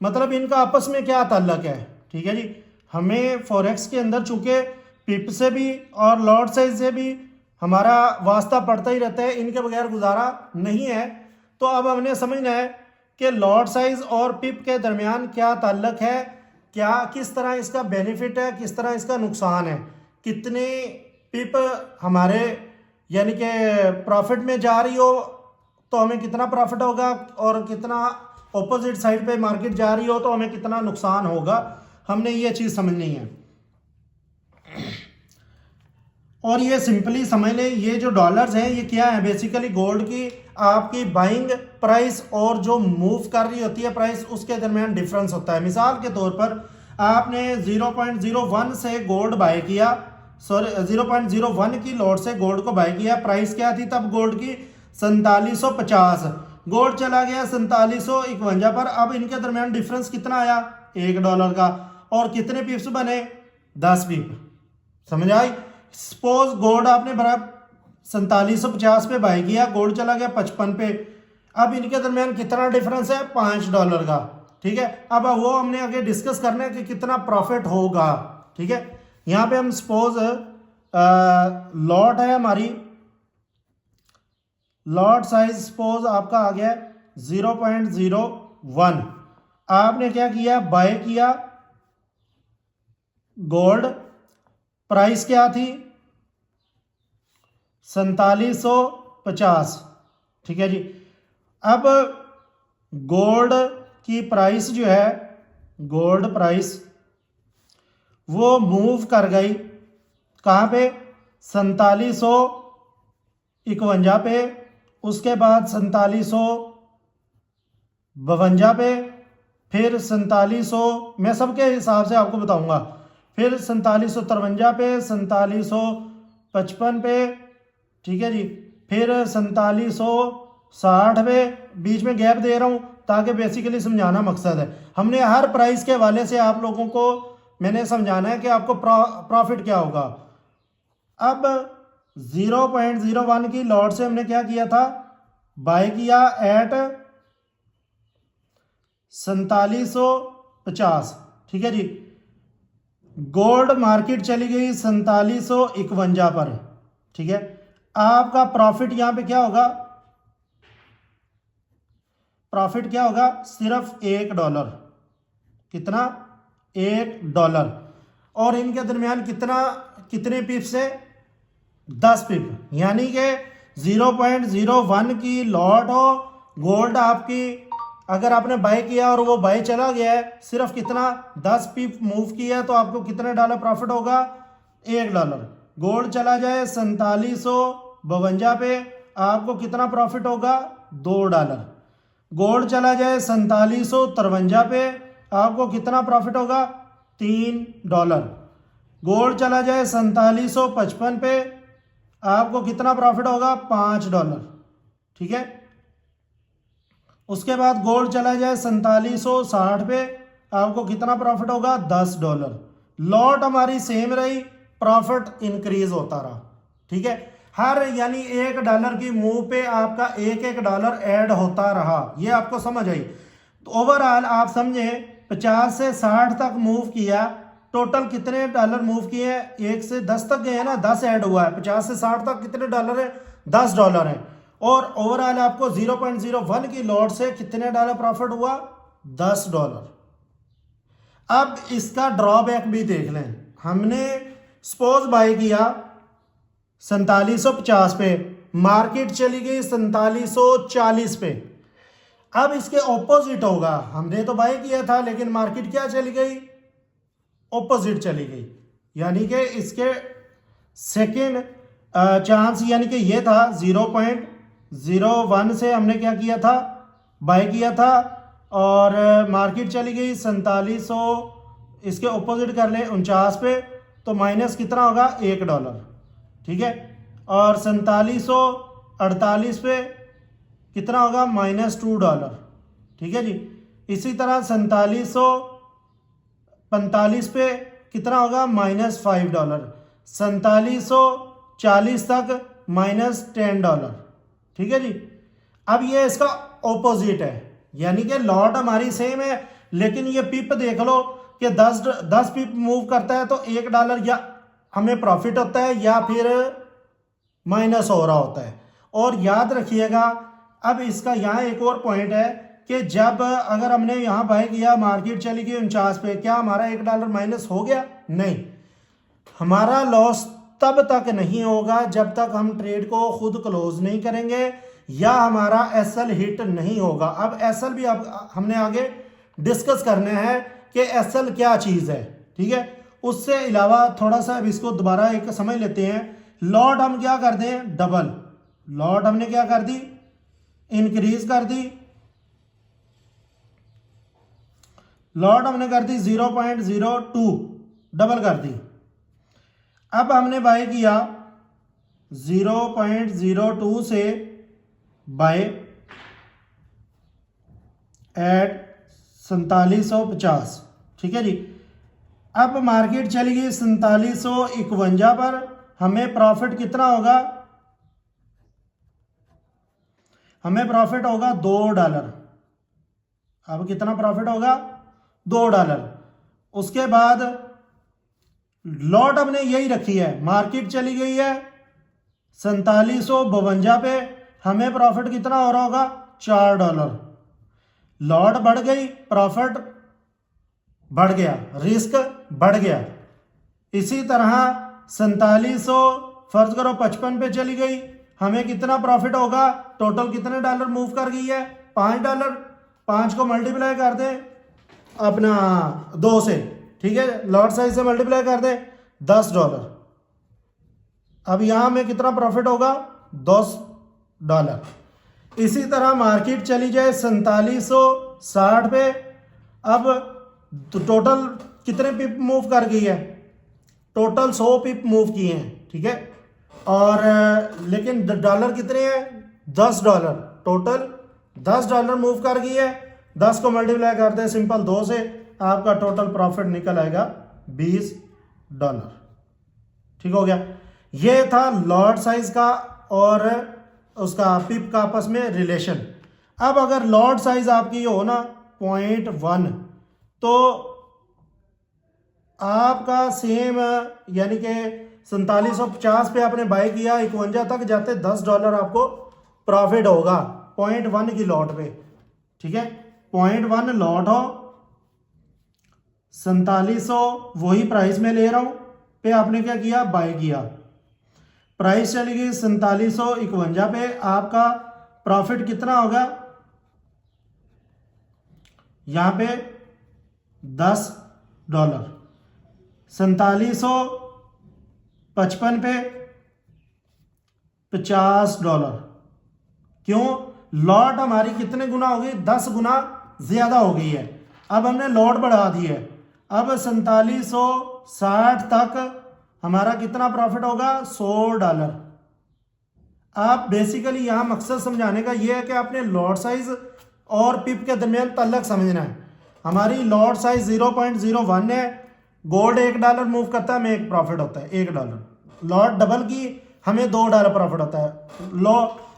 मतलब इनका आपस में क्या ताल्लुक है। ठीक है जी, हमें फॉरेक्स के अंदर चूंकि पिप से भी और लॉट साइज से भी हमारा वास्ता पड़ता ही रहता है, इनके बगैर गुजारा नहीं है। तो अब हमने समझना है कि लॉट साइज और पिप के दरमियान क्या ताल्लुक है, क्या किस तरह इसका बेनिफिट है, किस तरह इसका नुकसान है, कितने पिप हमारे यानी कि प्रॉफिट में जा रही हो तो हमें कितना प्रॉफिट होगा, और कितना ऑपोजिट साइड पे मार्केट जा रही हो तो हमें कितना नुकसान होगा। हमने ये चीज़ समझनी है। और ये सिंपली समझ लें, ये जो डॉलर्स हैं ये क्या है, बेसिकली गोल्ड की आपकी बाइंग प्राइस और जो मूव कर रही होती है प्राइस, उसके दरमियान डिफरेंस होता है। मिसाल के तौर पर आपने 0.01 से गोल्ड बाय किया, 0.01 की लॉट से गोल्ड को बाय किया। प्राइस क्या थी तब गोल्ड की 4750। गोल्ड चला गया 4751 पर। अब इनके दरमियान डिफरेंस कितना आया, $1 का। और कितने पिप्स बने, 10 पिप। समझ आई। सपोज गोल्ड आपने बराबर 4750 पे बाय किया, गोल्ड चला गया 55 पे। अब इनके दरमियान कितना डिफरेंस है, $5 का। ठीक है, अब वो हमने आगे डिस्कस करना है कि कितना प्रॉफिट होगा। ठीक है, यहाँ पे हम सपोज लॉट है हमारी, लॉट साइज सपोज आपका आ गया 0.01। आपने क्या किया, बाय किया गोल्ड, प्राइस क्या थी 4750। ठीक है जी, अब गोल्ड की प्राइस जो है, गोल्ड प्राइस वो मूव कर गई कहाँ पे, 4751 पे, उसके बाद 4752 पे, फिर 4700, मैं सबके हिसाब से आपको बताऊंगा, फिर 4753 पे, 4755 पे। ठीक है जी, फिर 4760 पे। बीच में गैप दे रहा हूँ ताकि बेसिकली समझाना मकसद है। हमने हर प्राइस के हवाले से आप लोगों को मैंने समझाना है कि आपको प्रॉफिट क्या होगा। अब 0.01 की लॉट से हमने क्या किया था, बाय किया एट 4750। ठीक है जी, गोल्ड मार्केट चली गई 4751 पर। ठीक है, आपका प्रॉफिट यहां पे क्या होगा, प्रॉफिट क्या होगा, सिर्फ $1। कितना, $1। और इनके दरमियान कितने पिप से, 10 पिप। यानी कि 0.01 की लॉट हो, गोल्ड आपकी अगर आपने बाय किया और वो बाय चला गया है, सिर्फ कितना, 10 पिप मूव किया, तो आपको कितने डॉलर प्रॉफिट होगा, $1। गोल्ड चला जाए 4752 पे, आपको कितना प्रॉफिट होगा, $2। गोल्ड चला जाए 4753 पे, आपको कितना प्रॉफिट होगा, $3। गोल्ड चला जाए 4755 पे, आपको कितना प्रॉफिट होगा, $5। ठीक है, उसके बाद गोल्ड चला जाए 4760 पे, आपको कितना प्रॉफिट होगा, $10। लॉट हमारी सेम रही, प्रॉफिट इंक्रीज होता रहा। ठीक है, हर यानी $1 की मूव पे आपका $1 ऐड होता रहा। ये आपको समझ आई। तो ओवरऑल आप समझे 50 से 60 तक मूव किया, टोटल कितने डॉलर मूव किए हैं, 1 से 10 तक गए हैं ना, 10 ऐड हुआ है। 50 से 60 तक कितने डॉलर है, $10 है। और ओवरऑल आपको 0.01 की लॉट से कितने डॉलर प्रॉफिट हुआ, $10। अब इसका ड्रॉबैक भी देख लें। हमने सपोज बाय किया 4750 पे, मार्केट चली गई 4740 पे। अब इसके ऑपोजिट होगा, हमने तो बाय किया था लेकिन मार्केट क्या चली गई, ऑपोजिट चली गई, यानी कि इसके सेकेंड चांस यानी कि ये था 0.01 से हमने क्या किया था, बाय किया था, और मार्केट चली गई 4700, इसके ऑपोजिट कर लें 49 पे, तो माइनस कितना होगा $1, ठीक है। और 4748 पे कितना होगा, -$2, ठीक है जी। इसी तरह 4745 पे कितना होगा, -$5, 4740 तक -$10, ठीक है जी। अब ये इसका ऑपोजिट है, यानी कि लॉट हमारी सेम है, लेकिन ये पिप देख लो कि 10 पिप मूव करता है तो $1 या हमें प्रॉफिट होता है या फिर माइनस हो रहा होता है। और याद रखिएगा, अब इसका यहाँ एक और पॉइंट है कि जब अगर हमने यहाँ बाय किया, मार्केट चली गई 49 पे, क्या हमारा $1 माइनस हो गया? नहीं, हमारा लॉस तब तक नहीं होगा जब तक हम ट्रेड को खुद क्लोज नहीं करेंगे या हमारा एसएल हिट नहीं होगा। अब एसएल भी अब हमने आगे डिस्कस करना है कि एसएल क्या चीज़ है, ठीक है। उससे अलावा थोड़ा सा अब इसको दोबारा एक समझ लेते हैं। लॉट हम क्या कर दें, डबल लॉट हमने क्या कर दी, इंक्रीज कर दी, लॉट हमने कर दी 0.02, डबल कर दी। अब हमने बाय किया 0.02 से बाय एट 4750, ठीक है जी। अब मार्केट चली गई 4751 पर, हमें प्रॉफिट कितना होगा, हमें प्रॉफिट होगा $2। अब कितना प्रॉफिट होगा, $2। उसके बाद लॉट हमने यही रखी है, मार्केट चली गई है 4752 पे, हमें प्रॉफिट कितना हो रहा होगा, $4। लॉट बढ़ गई, प्रॉफिट बढ़ गया, रिस्क बढ़ गया। इसी तरह 4700 फर्ज करो 55 पे चली गई, हमें कितना प्रॉफिट होगा, टोटल कितने डॉलर मूव कर गई है, $5। 5 को मल्टीप्लाई कर दे अपना 2 से, ठीक है, लॉट साइज से मल्टीप्लाई कर दे $10। अब यहां में कितना प्रॉफिट होगा, $10। इसी तरह मार्केट चली जाए 4760 पे, अब तो टोटल कितने पिप मूव कर गई है, टोटल 100 पिप मूव किए हैं, ठीक है। और लेकिन डॉलर कितने हैं, $10, टोटल $10 मूव कर गई है। 10 को मल्टीप्लाई कर दे सिंपल 2 से, आपका टोटल प्रॉफिट निकल आएगा $20, ठीक हो गया। ये था लॉट साइज का और उसका पिप का आपस में रिलेशन। अब अगर लॉट साइज आपकी हो ना 0.1, तो आपका सेम यानी कि 4750 पे आपने बाय किया, 51 तक जाते $10 आपको प्रॉफिट होगा 0.1 की लॉट पे, ठीक है। 0.1 लॉट हो, 4700 वही प्राइस में ले रहा हूं पे आपने क्या किया, बाय किया, प्राइस चली गई 4751 पे, आपका प्रॉफिट कितना होगा, यहां पे $10, 4755 पे $50। क्यों, लॉट हमारी कितने गुना हो गई, 10 गुना ज्यादा हो गई है। अब हमने लॉट बढ़ा दी है, अब 4760 तक हमारा कितना प्रॉफिट होगा, $100। आप बेसिकली यहां मकसद समझाने का यह है कि आपने लॉट साइज और पिप के दरमियान तल्लक समझना है। हमारी लॉट साइज 0.01 है, गोल्ड $1 मूव करता है, हमें एक प्रॉफिट होता है $1। लॉट डबल की हमें $2 प्रॉफिट होता है।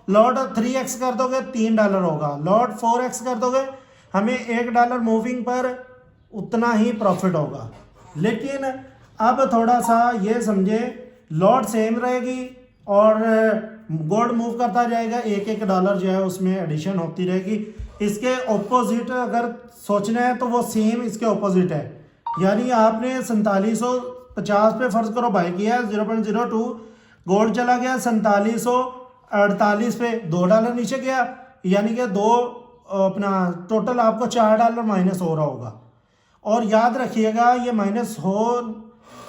लॉट 3x कर दोगे $3 होगा, लॉट 4x कर दोगे हमें $1 मूविंग पर उतना ही प्रॉफिट होगा। लेकिन अब थोड़ा सा ये समझे, लॉट सेम रहेगी और गोल्ड मूव करता जाएगा, $1 जो है उसमें एडिशन होती रहेगी। इसके ऑपोजिट अगर सोचना है तो वो सेम इसके ऑपोजिट है, यानी आपने 4700 4750 पे फर्ज करो बाय किया 0.02, गोल्ड चला गया 4748 पे, $2 नीचे गया, यानी कि दो अपना टोटल आपको $4 माइनस हो रहा होगा। और याद रखिएगा ये माइनस हो,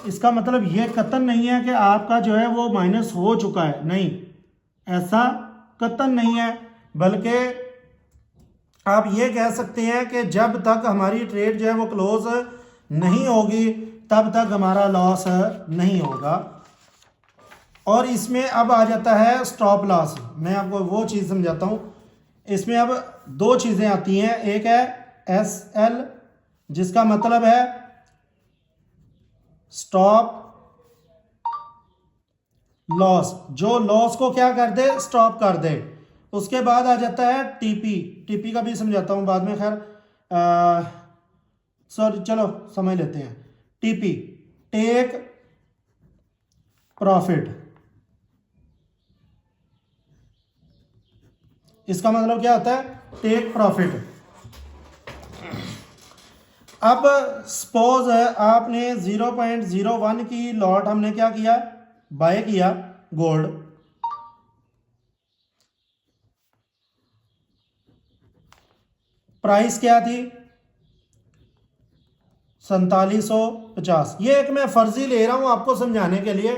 इसका मतलब ये कतन नहीं है कि आपका जो है वो माइनस हो चुका है, नहीं, ऐसा कतन नहीं है, बल्कि आप ये कह सकते हैं कि जब तक हमारी ट्रेड जो है वो क्लोज नहीं होगी तब तक हमारा लॉस नहीं होगा। और इसमें अब आ जाता है स्टॉप लॉस। मैं आपको वो चीज़ समझाता हूँ। इसमें अब दो चीज़ें आती हैं, एक है SL जिसका मतलब है स्टॉप लॉस, जो लॉस को क्या कर दे, स्टॉप कर दे। उसके बाद आ जाता है टीपी का भी समझाता हूँ बाद में, खैर सॉरी चलो समझ लेते हैं। टीपी टेक प्रॉफिट, इसका मतलब क्या होता है, टेक प्रॉफिट। अब सपोज आपने 0.01 की लॉट हमने क्या किया, बाय किया गोल्ड, प्राइस क्या थी 4750। ये एक मैं फर्जी ले रहा हूं आपको समझाने के लिए,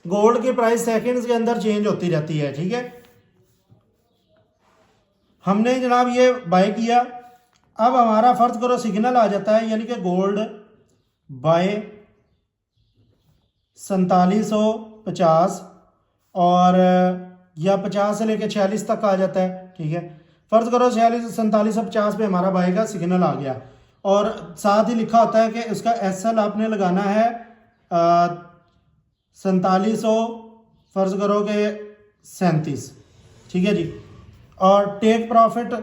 गोल्ड की प्राइस सेकंड्स के अंदर चेंज होती रहती है, ठीक है। हमने जनाब ये बाय किया, अब हमारा फर्ज करो सिग्नल आ जाता है, यानी कि गोल्ड बाय 4750 और या 50 से लेके 46 तक आ जाता है, ठीक है। फर्ज करो 4750 पे हमारा बाय का सिग्नल आ गया, और साथ ही लिखा होता है कि उसका SL आपने लगाना है 4700 फर्ज करो कि 37, ठीक है जी। और टेक प्रॉफिट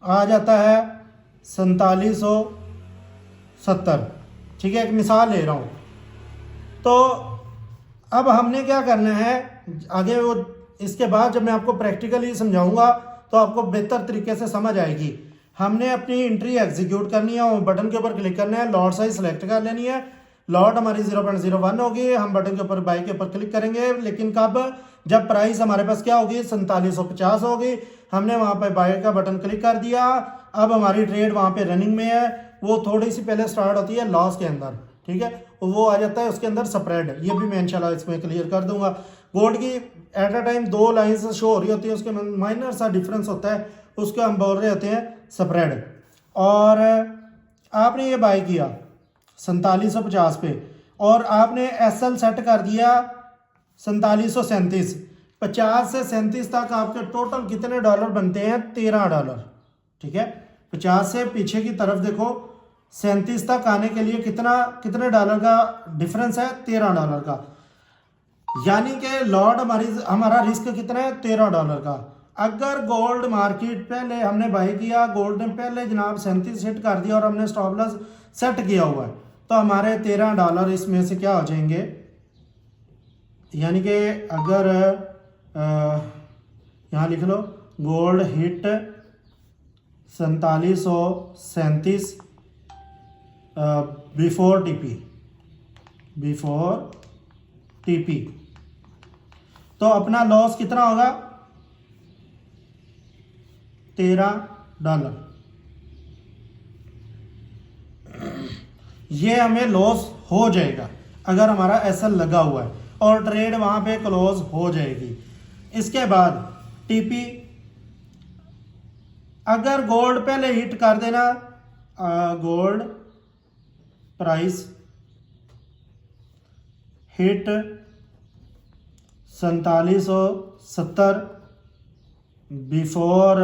आ जाता है 4770, ठीक है, एक मिसाल ले रहा हूँ। तो अब हमने क्या करना है आगे, वो इसके बाद जब मैं आपको प्रैक्टिकली समझाऊंगा तो आपको बेहतर तरीके से समझ आएगी। हमने अपनी एंट्री एग्जीक्यूट करनी है और बटन के ऊपर क्लिक करना है, लॉट साइज सेलेक्ट कर लेनी है, लॉट हमारी 0.01 होगी, हम बटन के ऊपर बाय के ऊपर क्लिक करेंगे, लेकिन कब, जब प्राइस हमारे पास क्या होगी 4750 होगी। हमने वहां पे बाय का बटन क्लिक कर दिया, अब हमारी ट्रेड वहां पे रनिंग में है, वो थोड़ी सी पहले स्टार्ट होती है लॉस के अंदर, ठीक है, वो आ जाता है उसके अंदर स्प्रेड, ये भी मैं इंशाल्लाह इसमें क्लियर कर दूंगा। गोल्ड की एट अ टाइम दो लाइंस शो हो रही होती है, उसके माइनर सा डिफरेंस होता है, उसको हम बोल रहे होते हैं स्प्रेड। और आपने ये बाय किया 4750 पे, और आपने SL सेट कर दिया 4737, 50 से 37 तक आपके टोटल कितने डॉलर बनते हैं, $13, ठीक है। 50 से पीछे की तरफ देखो, 37 तक आने के लिए कितने डॉलर का डिफरेंस है, $13 का, यानी कि लॉट हमारा रिस्क कितना है, $13 का। अगर गोल्ड मार्केट पहले हमने बाय किया, गोल्ड ने पहले जनाब 37 सेट कर दिया और हमने स्टॉप लॉस सेट किया हुआ है, तो हमारे $13 इसमें से क्या हो जाएंगे, यानी कि अगर यहाँ लिख लो गोल्ड हिट 4737 बिफोर टीपी, तो अपना लॉस कितना होगा, $13। ये हमें लॉस हो जाएगा अगर हमारा SL लगा हुआ है और ट्रेड वहां पे क्लोज हो जाएगी। इसके बाद टीपी, अगर गोल्ड पहले हिट कर देना, गोल्ड प्राइस हिट 4770 बिफोर,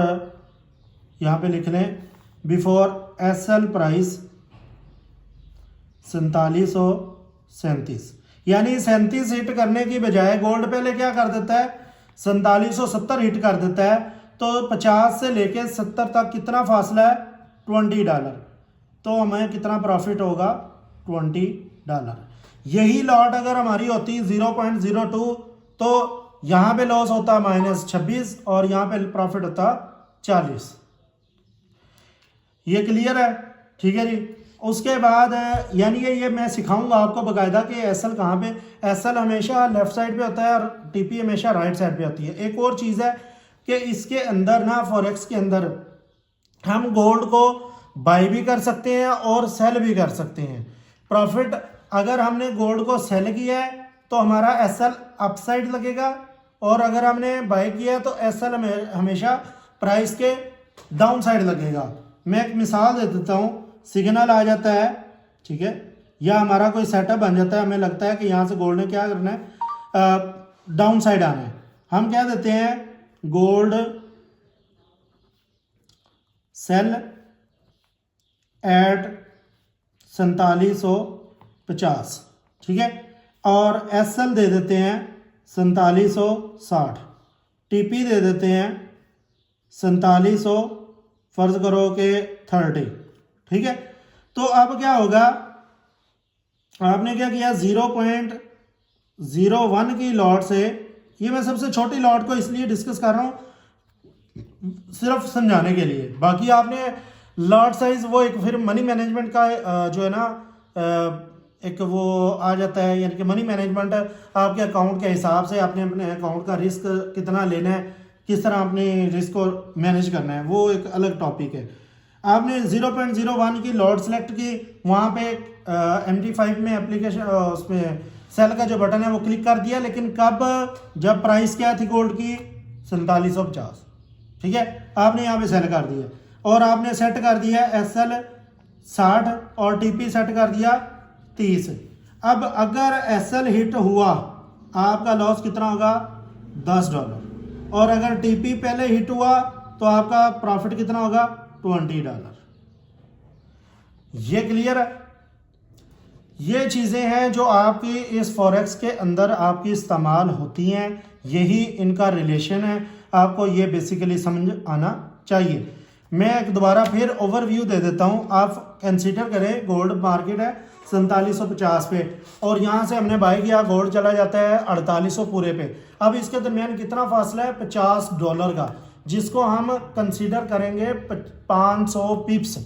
यहाँ पे लिख लें बिफोर SL प्राइस 4737, यानी 37 हिट करने की बजाय गोल्ड पहले क्या कर देता है, 4770 हिट कर देता है, तो 50 से लेके 70 तक कितना फासला है, $20, तो हमें कितना प्रॉफिट होगा, $20। यही लॉट अगर हमारी होती 0.02 तो यहाँ पे लॉस होता -26 और यहाँ पे प्रॉफिट होता 40। ये क्लियर है, ठीक है जी। उसके बाद यानी कि ये मैं सिखाऊंगा आपको बाकायदा कि एसएल कहाँ पे, एसएल हमेशा लेफ्ट साइड पे होता है और टीपी हमेशा राइट साइड पे होती है। एक और चीज़ है कि इसके अंदर ना, फॉरेक्स के अंदर हम गोल्ड को बाई भी कर सकते हैं और सेल भी कर सकते हैं। प्रॉफिट अगर हमने गोल्ड को सेल किया है तो हमारा एसएल अपसाइड लगेगा, और अगर हमने बाई किया है तो एसएल हमेशा प्राइस के डाउन साइड लगेगा। मैं एक मिसाल दे देता हूँ। सिग्नल आ जाता है, ठीक है, या हमारा कोई सेटअप बन जाता है, हमें लगता है कि यहाँ से गोल्ड ने क्या करना है, डाउन साइड आना है। हम क्या देते हैं, गोल्ड सेल एट 4750, ठीक है, और एसएल दे देते हैं 4760, टीपी दे देते हैं 4700, फर्ज करो कि 30, ठीक है। तो अब क्या होगा, आपने क्या किया, 0.01 की लॉट से, ये मैं सबसे छोटी लॉट को इसलिए डिस्कस कर रहा हूँ सिर्फ समझाने के लिए, बाकी आपने लॉट साइज वो एक फिर मनी मैनेजमेंट का जो है ना एक वो आ जाता है, यानी कि मनी मैनेजमेंट आपके अकाउंट के हिसाब से आपने अपने अकाउंट का रिस्क कितना लेना है, किस तरह अपने रिस्क को मैनेज करना है, वो एक अलग टॉपिक है। आपने 0.01 की लॉट सेलेक्ट की, वहाँ पे MT5 में एप्लीकेशन उसमें सेल का जो बटन है वो क्लिक कर दिया, लेकिन कब, जब प्राइस क्या थी गोल्ड की, 4750, ठीक है, आपने यहाँ पे सेल कर दिया और आपने सेट कर दिया एसएल 60 और टीपी सेट कर दिया 30। अब अगर एसएल हिट हुआ आपका लॉस कितना होगा, $10, और अगर टीपी पहले हिट हुआ तो आपका प्रॉफिट कितना होगा, $20। ये क्लियर है। ये चीज़ें हैं जो आपकी इस फॉरेक्स के अंदर आपकी इस्तेमाल होती हैं, यही इनका रिलेशन है, आपको ये बेसिकली समझ आना चाहिए। मैं एक दोबारा फिर ओवरव्यू दे देता हूँ। आप कंसीडर करें गोल्ड मार्केट है 4750 पे, और यहाँ से हमने बाई किया, गोल्ड चला जाता है 4800 पूरे पे। अब इसके दरमियान कितना फासला है, $50 का, जिसको हम कंसीडर करेंगे 500 पिप्स,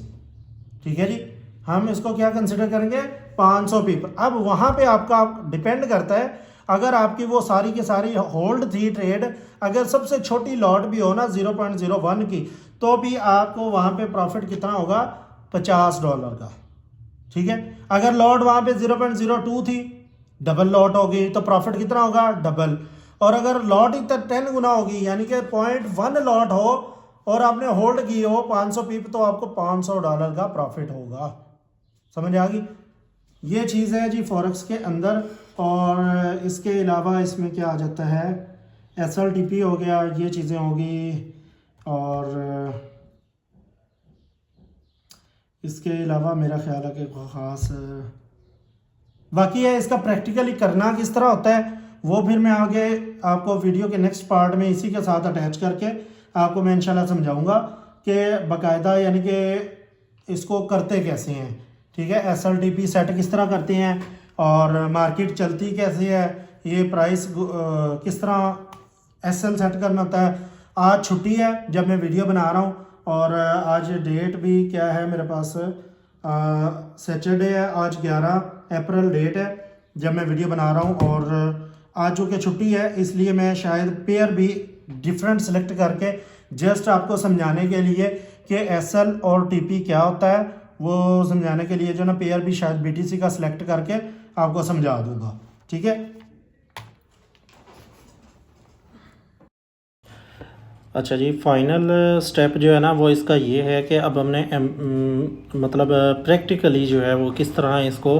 ठीक है जी, हम इसको क्या कंसीडर करेंगे, 500 पिप। अब वहाँ पे आपका डिपेंड करता है, अगर आपकी वो सारी की सारी होल्ड थी ट्रेड, अगर सबसे छोटी लॉट भी हो ना 0.01 की, तो भी आपको वहाँ पे प्रॉफिट कितना होगा, $50 का, ठीक है। अगर लॉट वहाँ पे 0.02 थी, डबल लॉट होगी, तो प्रॉफिट कितना होगा, डबल। और अगर लॉट ही 10 गुना होगी, यानी कि 0.1 लॉट हो और आपने होल्ड की हो 500 पिप, तो आपको $500 का प्रॉफिट होगा। समझ आ गई। ये चीज़ है जी फॉरेक्स के अंदर। और इसके अलावा इसमें क्या आ जाता है, SLTP हो गया, ये चीज़ें होगी, और इसके अलावा मेरा ख्याल है कि ख़ास बाकी है। इसका प्रैक्टिकली करना किस तरह होता है वो फिर मैं आगे आपको वीडियो के नेक्स्ट पार्ट में इसी के साथ अटैच करके आपको मैं इंशाल्लाह समझाऊंगा कि बाकायदा यानी कि इसको करते कैसे हैं, ठीक है। SLTP सेट किस तरह करते हैं और मार्केट चलती कैसे है, ये प्राइस किस तरह SL सेट करना होता है। आज छुट्टी है जब मैं वीडियो बना रहा हूँ, और आज डेट भी क्या है मेरे पास, सैटरडे है, आज 11 अप्रैल डेट है जब मैं वीडियो बना रहा हूँ। और आज जो कि छुट्टी है, इसलिए मैं शायद पेयर भी डिफरेंट सेलेक्ट करके जस्ट आपको समझाने के लिए कि SL और TP क्या होता है वो समझाने के लिए जो ना पेयर भी शायद BTC का सिलेक्ट करके आपको समझा दूंगा, ठीक है। अच्छा जी, फाइनल स्टेप जो है ना वो इसका ये है कि अब हमने मतलब प्रैक्टिकली जो है वो किस तरह इसको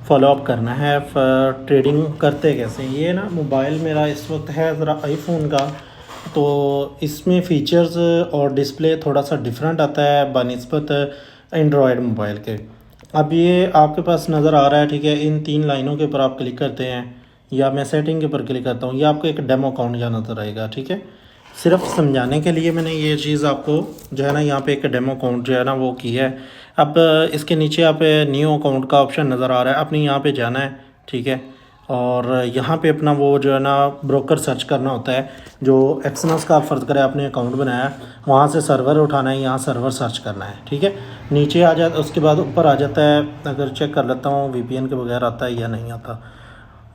फॉलो अप करना है, ट्रेडिंग करते कैसे। ये ना मोबाइल मेरा इस वक्त है ज़रा आईफोन का, तो इसमें फ़ीचर्स और डिस्प्ले थोड़ा सा डिफरेंट आता है बनिस्बत एंड्रॉयड मोबाइल के। अब ये आपके पास नज़र आ रहा है, ठीक है। इन 3 लाइनों के ऊपर आप क्लिक करते हैं, या मैं सेटिंग के ऊपर क्लिक करता हूँ, ये आपको एक डेमो अकाउंट यहाँ नज़र आएगा, ठीक है। सिर्फ समझाने के लिए मैंने ये चीज़ आपको जो है ना यहाँ पे एक डेमो अकाउंट जो है ना वो की है। अब इसके नीचे आप न्यू अकाउंट का ऑप्शन नज़र आ रहा है, अपनी यहाँ पे जाना है, ठीक है। और यहाँ पे अपना वो जो है ना ब्रोकर सर्च करना होता है। जो एक्सनस का आप फ़र्ज़ करें आपने अकाउंट बनाया, वहाँ से सर्वर उठाना है, यहाँ सर्वर सर्च करना है, ठीक है। नीचे आ जाता, उसके बाद ऊपर आ जाता है, अगर चेक कर लेता हूँ वीपीएन के बगैर आता है या नहीं आता।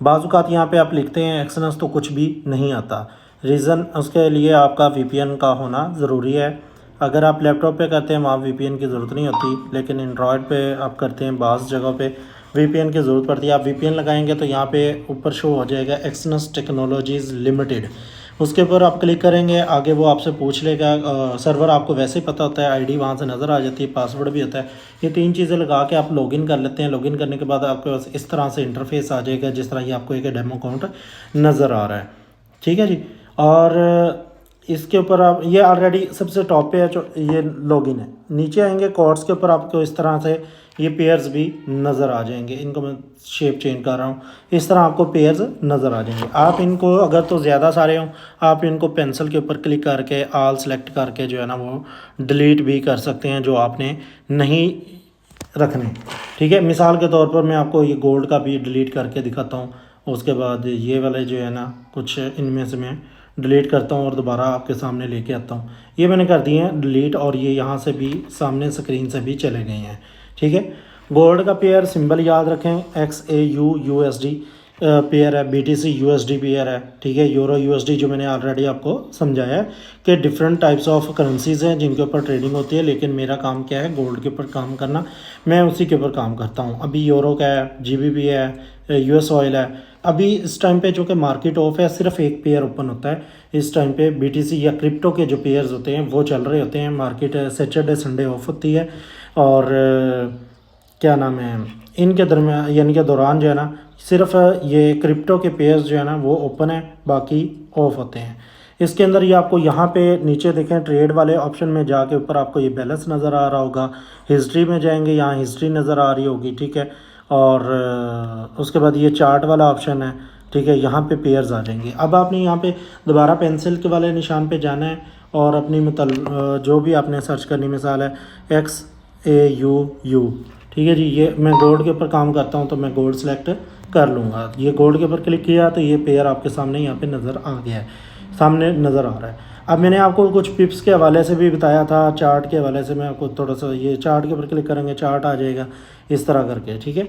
बाज़-औक़ात यहाँ पे आप लिखते हैं एक्सनस तो कुछ भी नहीं आता। रीज़न उसके लिए आपका वीपीएन का होना ज़रूरी है। अगर आप लैपटॉप पे करते हैं वहाँ वीपीएन की ज़रूरत नहीं होती, लेकिन एंड्रॉयड पे आप करते हैं बाज़ जगह पे वीपीएन की ज़रूरत पड़ती है। आप वीपीएन लगाएंगे तो यहाँ पे ऊपर शो हो जाएगा एक्सनस टेक्नोलॉजीज़ लिमिटेड, उसके ऊपर आप क्लिक करेंगे। आगे वो आपसे पूछ लेगा, सर्वर आपको वैसे ही पता होता है, आईडी वहाँ से नज़र आ जाती है, पासवर्ड भी होता है। ये 3 चीज़ें लगा के आप लॉगिन कर लेते हैं। लॉगिन करने के बाद आपके पास इस तरह से इंटरफेस आ जाएगा, जिस तरह ये आपको एक डेमो अकाउंट नज़र आ रहा है, ठीक है जी। और इसके ऊपर आप ये ऑलरेडी सबसे टॉप पे है जो ये लॉगिन है। नीचे आएंगे कोड्स के ऊपर आपको इस तरह से ये पेयर्स भी नज़र आ जाएंगे। इनको मैं शेप चेंज कर रहा हूँ, इस तरह आपको पेयर्स नज़र आ जाएंगे। आप इनको अगर तो ज़्यादा सारे हों, आप इनको पेंसिल के ऊपर क्लिक करके ऑल सेलेक्ट करके जो है ना वो डिलीट भी कर सकते हैं जो आपने नहीं रखने, ठीक है। मिसाल के तौर पर मैं आपको ये गोल्ड का भी डिलीट करके दिखाता हूँ। उसके बाद ये वाले जो है ना कुछ इनमें से मैं डिलीट करता हूँ और दोबारा आपके सामने लेके आता हूँ। ये मैंने कर दिए हैं डिलीट, और ये यहाँ से भी सामने स्क्रीन से भी चले गए हैं, ठीक है। गोल्ड का पेयर सिंबल याद रखें, XAU/USD पेयर है, BTC USD पेयर है, ठीक है। यूरो USD जो मैंने ऑलरेडी आपको समझाया है कि डिफरेंट टाइप्स ऑफ करेंसीज़ हैं जिनके ऊपर ट्रेडिंग होती है, लेकिन मेरा काम क्या है गोल्ड के ऊपर काम करना, मैं उसी के ऊपर काम करता हूँ। अभी यूरो का है, GBP है, US ऑयल है। अभी इस टाइम पे जो कि मार्केट ऑफ है, सिर्फ एक पेयर ओपन होता है इस टाइम पे। BTC या क्रिप्टो के जो पेयर्स होते हैं वो चल रहे होते हैं। मार्केट सैटरडे संडे ऑफ होती है, और क्या नाम है इनके दरमियान यानी कि दौरान जो है ना सिर्फ ये क्रिप्टो के पेयर्स जो है ना वो ओपन है, बाकी ऑफ होते हैं। इसके अंदर ये आपको यहाँ पे नीचे देखें ट्रेड वाले ऑप्शन में जाके ऊपर आपको ये बैलेंस नज़र आ रहा होगा। हिस्ट्री में जाएंगे, यहाँ हिस्ट्री नज़र आ रही होगी, ठीक है। और उसके बाद ये चार्ट वाला ऑप्शन है, ठीक है। यहाँ पे पेयर्स आ जाएंगे। अब आपने यहाँ पे दोबारा पेंसिल के वाले निशान पे जाना है और अपनी जो भी आपने सर्च करनी, मिसाल है XAUU, ठीक है जी। ये मैं गोल्ड के ऊपर काम करता हूँ तो मैं गोल्ड सेलेक्ट कर लूँगा। ये गोल्ड के ऊपर क्लिक किया तो ये पेयर आपके सामने यहाँ पे नज़र आ गया है, सामने नज़र आ रहा है। अब मैंने आपको कुछ पिप्स के हवाले से भी बताया था, चार्ट के हवाले से मैं आपको थोड़ा सा, ये चार्ट के ऊपर क्लिक करेंगे चार्ट आ जाएगा इस तरह करके, ठीक है।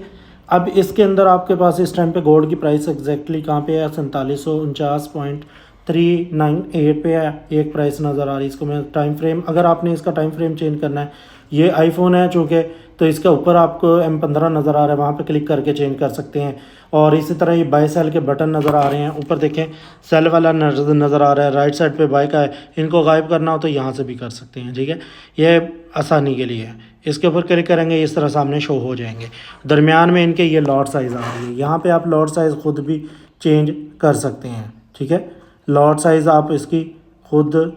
अब इसके अंदर आपके पास इस टाइम पे गोल्ड की प्राइस एग्जैक्टली कहाँ पे है, 4749.398 पे है एक प्राइस नज़र आ रही है। इसको मैं टाइम फ्रेम, अगर आपने इसका टाइम फ्रेम चेंज करना है, ये आईफोन है चूँकि, तो इसके ऊपर आपको M15 नज़र आ रहा है, वहाँ पे क्लिक करके चेंज कर सकते हैं। और इसी तरह ये बाय सेल के बटन नज़र आ रहे हैं, ऊपर देखें सेल वाला नज़र आ रहा है, राइट साइड पे बाय का है। इनको गायब करना हो तो यहाँ से भी कर सकते हैं, ठीक है। ये आसानी के लिए है। इसके ऊपर क्लिक करेंगे इस तरह सामने शो हो जाएंगे। दरमियान में इनके ये लॉट साइज़ आ रही है, यहाँ पर आप लॉट साइज़ ख़ुद भी चेंज कर सकते हैं, ठीक है। लॉट साइज़ आप इसकी खुद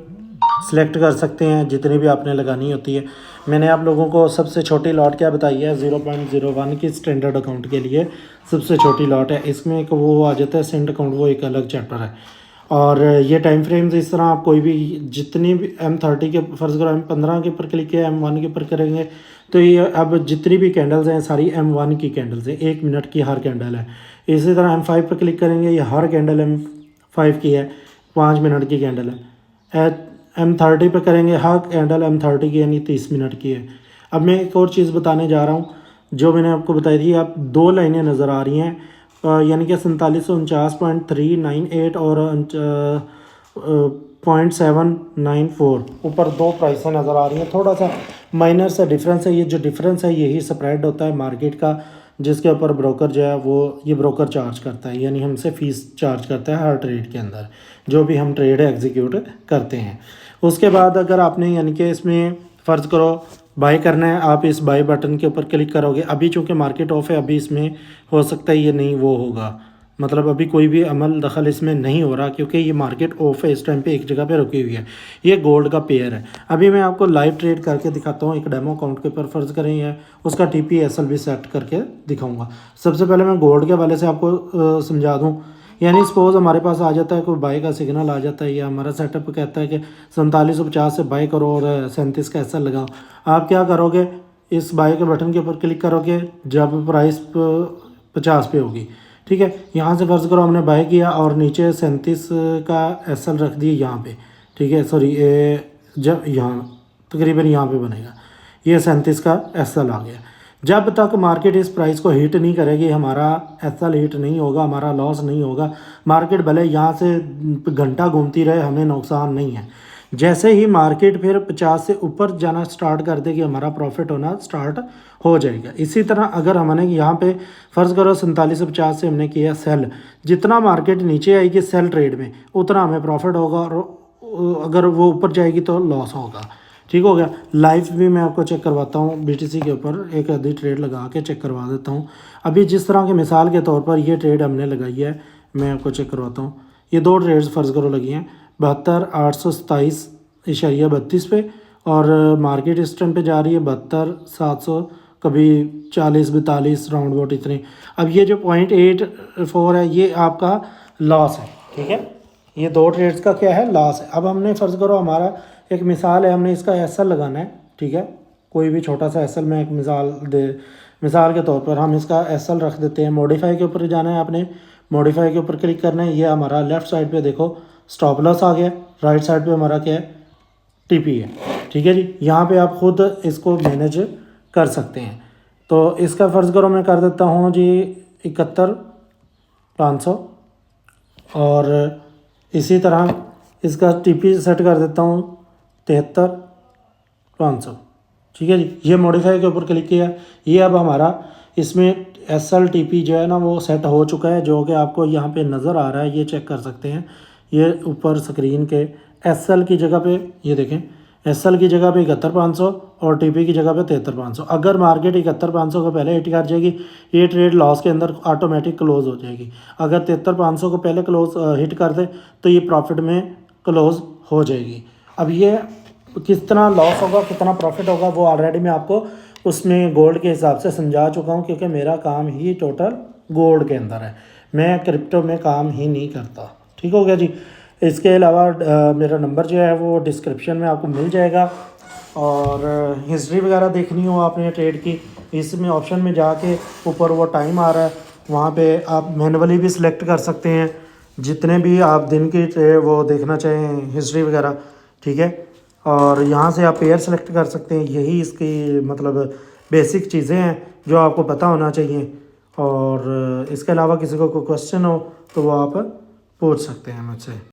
सिलेक्ट कर सकते हैं जितनी भी आपने लगानी होती है। मैंने आप लोगों को सबसे छोटी लॉट क्या बताई है, 0.01 की स्टैंडर्ड अकाउंट के लिए सबसे छोटी लॉट है। इसमें एक वो आ जाता है सेंट अकाउंट, वो एक अलग चैप्टर है। और ये टाइम फ्रेम्स इस तरह आप कोई भी जितनी भी M30 के फ़र्ज़ करो M15 के ऊपर क्लिक किया, M1 के ऊपर करेंगे तो ये अब जितनी भी कैंडल्स हैं सारी M1 की कैंडल्स हैं, 1 मिनट की हर कैंडल है। इसी तरह M5 पर क्लिक करेंगे, ये हर कैंडल M5 की है, 5 मिनट की कैंडल है। M30 पे करेंगे, हर कैंडल M30 की यानी 30 मिनट की है। अब मैं एक और चीज़ बताने जा रहा हूँ जो मैंने आपको बताई थी। आप 2 लाइनें नज़र आ रही हैं, यानी कि 4749.398 और 0.794 ऊपर 2 प्राइसें नज़र आ रही हैं। थोड़ा सा माइनर सा डिफरेंस है, ये जो डिफरेंस है यही स्प्रेड होता है मार्केट का, जिसके ऊपर ब्रोकर जो है वो ये ब्रोकर चार्ज करता है, यानी हमसे फ़ीस चार्ज करता है हर ट्रेड के अंदर जो भी हम ट्रेड एग्जीक्यूट करते हैं। उसके बाद अगर आपने यानी कि इसमें फ़र्ज़ करो बाय करना है, आप इस बाय बटन के ऊपर क्लिक करोगे। अभी चूँकि मार्केट ऑफ है, अभी इसमें हो सकता है ये नहीं वो होगा, मतलब अभी कोई भी अमल दखल इसमें नहीं हो रहा क्योंकि ये मार्केट ऑफ है, इस टाइम पे एक जगह पे रुकी हुई है। ये गोल्ड का पेयर है। अभी मैं आपको लाइव ट्रेड करके दिखाता हूँ एक डेमो अकाउंट के ऊपर, फ़र्ज़ करें है उसका TPSL भी सेट करके दिखाऊंगा। सबसे पहले मैं गोल्ड के हवाले से आपको समझा दूँ। यानी सपोज़ हमारे पास आ जाता है कोई बाय का सिग्नल आ जाता है, या हमारा सेटअप कहता है कि 4750 से बाय करो और 37 का SL लगाओ। आप क्या करोगे, इस बाय के बटन के ऊपर क्लिक करोगे जब प्राइस 50 पे होगी, ठीक है। यहाँ से फ़र्ज़ करो हमने बाय किया और नीचे 37 का SL रख दिए यहाँ पे, ठीक है, सॉरी जब यहाँ तकरीबन यहाँ पे बनेगा, ये 37 का SL आ गया। जब तक मार्केट इस प्राइस को हिट नहीं करेगी हमारा SL हिट नहीं होगा, हमारा लॉस नहीं होगा। मार्केट भले यहाँ से घंटा घूमती रहे, हमें नुकसान नहीं है। जैसे ही मार्केट फिर 50 से ऊपर जाना स्टार्ट कर देगी हमारा प्रॉफिट होना स्टार्ट हो जाएगा। इसी तरह अगर हमने यहाँ पे फ़र्ज़ करो 47 से 50 से हमने किया सेल, जितना मार्केट नीचे आएगी सेल ट्रेड में उतना हमें प्रॉफिट होगा, और अगर वो ऊपर जाएगी तो लॉस होगा। ठीक हो गया। लाइव भी मैं आपको चेक करवाता हूँ, BTC के ऊपर एक आधी ट्रेड लगा के चेक करवा देता हूँ। अभी जिस तरह की मिसाल के तौर पर ये ट्रेड हमने लगाई है, मैं आपको चेक करवाता हूँ। ये 2 ट्रेड्स फ़र्ज़ करो लगी हैं 72,827.32 पे, और मार्केट इस टाइम पे जा रही है 72,700, कभी 40-42 राउंड अबाउट इतने। अब ये जो 0.84 है ये आपका लॉस है, ठीक है। ये 2 ट्रेड्स का क्या है, लॉस है। अब हमने फ़र्ज़ करो हमारा एक मिसाल है, हमने इसका SL लगाना है, ठीक है। कोई भी छोटा सा SL में एक मिसाल के तौर पर हम इसका SL रख देते हैं। मॉडिफाई के ऊपर जाना है आपने, मॉडिफाई के ऊपर क्लिक करना है। ये हमारा लेफ़्ट साइड पे देखो स्टॉप लॉस आ गया, राइट साइड पे हमारा क्या है, TP है, ठीक है जी। यहाँ पे आप खुद इसको मैनेज कर सकते हैं। तो इसका फ़र्ज़ करो मैं कर देता हूँ जी 71,500, और इसी तरह इसका TP सेट कर देता हूँ 73,500, ठीक है जी। ये मॉडिफाई के ऊपर क्लिक किया, ये अब हमारा इसमें SL TP जो है ना वो सेट हो चुका है, जो कि आपको यहाँ पे नज़र आ रहा है, ये चेक कर सकते हैं। ये ऊपर स्क्रीन के SL की जगह पे ये देखें, SL की जगह पे 71,500 और TP की जगह पे 73,500। अगर मार्केट 71,500 को पहले हिट कर जाएगी, ये ट्रेड लॉस के अंदर ऑटोमेटिक क्लोज़ हो जाएगी। अगर 73,500 को पहले हिट कर दे तो ये प्रॉफिट में क्लोज़ हो जाएगी। अब ये कितना लॉस होगा कितना प्रॉफिट होगा वो ऑलरेडी मैं आपको उसमें गोल्ड के हिसाब से समझा चुका हूँ, क्योंकि मेरा काम ही टोटल गोल्ड के अंदर है, मैं क्रिप्टो में काम ही नहीं करता। ठीक हो गया जी। इसके अलावा मेरा नंबर जो है वो डिस्क्रिप्शन में आपको मिल जाएगा, और हिस्ट्री वगैरह देखनी हो आपने ट्रेड की, इसमें ऑप्शन में जाके ऊपर वो टाइम आ रहा है वहाँ पे आप मैनुअली भी सिलेक्ट कर सकते हैं जितने भी आप दिन की वो देखना चाहें हिस्ट्री वगैरह, ठीक है। और यहाँ से आप पेयर सेलेक्ट कर सकते हैं। यही इसकी मतलब बेसिक चीज़ें हैं जो आपको पता होना चाहिए। और इसके अलावा किसी को कोई क्वेश्चन हो तो वो आप पूछ सकते हैं मुझसे।